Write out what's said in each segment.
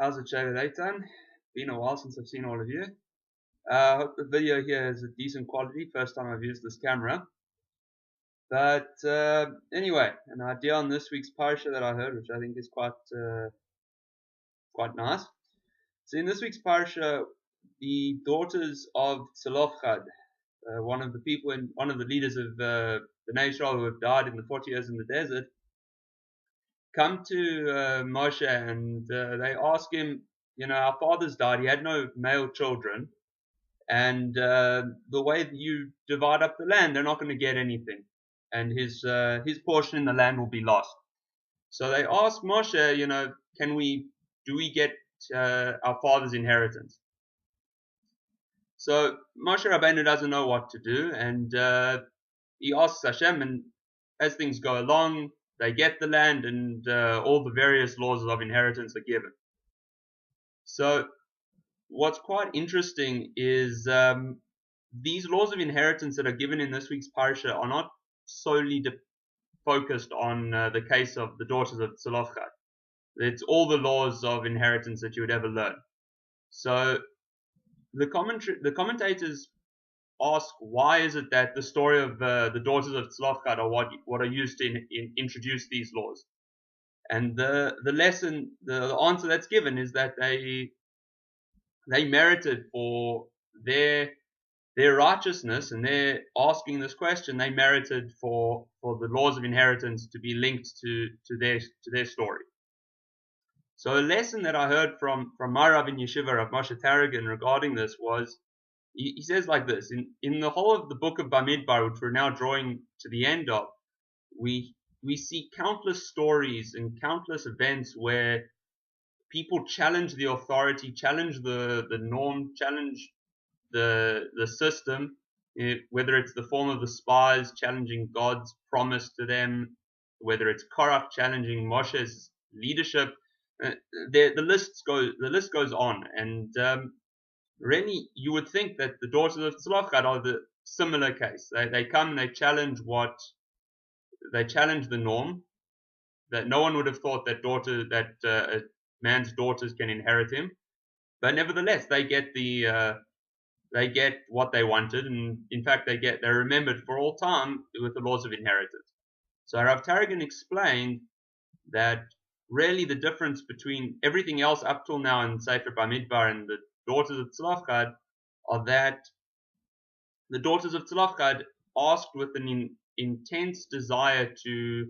How's it, David Aitan? Been a while since I've seen all of you. Hope the video here is a decent quality. First time I've used this camera. But anyway, an idea on this week's parasha that I heard, which I think is quite nice. So in this week's parasha, the daughters of Tzelofchad, one of the leaders of the Israel who have died in the 40 years in the desert, come to Moshe and they ask him, our father's died, he had no male children, and the way that you divide up the land, they're not going to get anything, and his portion in the land will be lost. So they ask Moshe, do we get our father's inheritance? So Moshe Rabbeinu doesn't know what to do, and he asks Hashem, and as things go along, they get the land, and all the various laws of inheritance are given. So what's quite interesting is these laws of inheritance that are given in this week's parasha are not solely focused on the case of the daughters of Tzelofchad. It's all the laws of inheritance that you would ever learn. So the commentators ask, why is it that the story of the daughters of Tzelofchad are what are used to introduce these laws? And the answer that's given is that they merited for their righteousness, and they're asking this question. They merited for the laws of inheritance to be linked to their story. So a lesson that I heard from my Rav in Yeshiva, Rav Moshe Tarragon, regarding this was, he says like this: in the whole of the book of Bamidbar, which we're now drawing to the end of, we see countless stories and countless events where people challenge the authority, challenge the norm, challenge the system, whether it's the form of the spies challenging God's promise to them, whether it's Korach challenging Moshe's leadership. The list goes on, and really you would think that the daughters of Tzelofchad are the similar case. They come and they challenge the norm, that no one would have thought that a man's daughters can inherit him, but nevertheless they get what they wanted, and in fact they're remembered for all time with the laws of inheritance. So Rav Tarragon explained that really the difference between everything else up till now in Sefer Bamidbar and the daughters of Tzelofchad are that the daughters of Tzelofchad asked with an intense desire to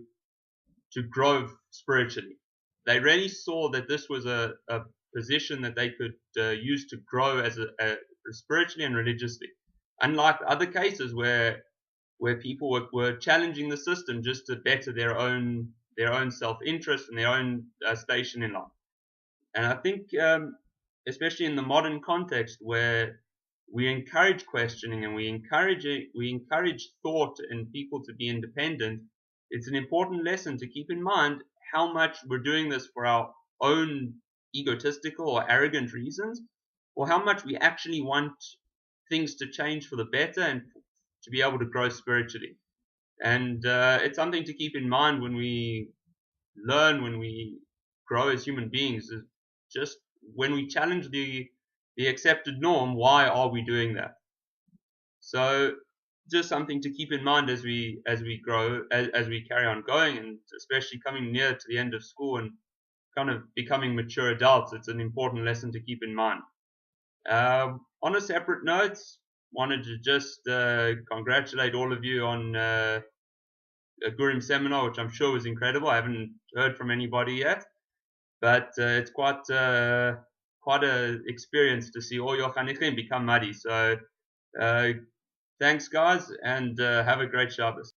grow spiritually. They really saw that this was a position that they could use to grow as spiritually and religiously. Unlike other cases where people were challenging the system just to better their own self-interest and their own station in life. And I think, especially in the modern context where we encourage questioning and we encourage thought and people to be independent, it's an important lesson to keep in mind how much we're doing this for our own egotistical or arrogant reasons, or how much we actually want things to change for the better and to be able to grow spiritually. And it's something to keep in mind when we learn, when we grow as human beings, is just when we challenge the accepted norm, why are we doing that? So just something to keep in mind as we grow, as we carry on going, and especially coming near to the end of school and kind of becoming mature adults. It's an important lesson to keep in mind. On a separate note, wanted to just congratulate all of you on a Gurim seminar, which I'm sure was incredible. I haven't heard from anybody yet, but it's quite a experience to see all your chanichim become Maddie. So thanks guys, and have a great Shabbos.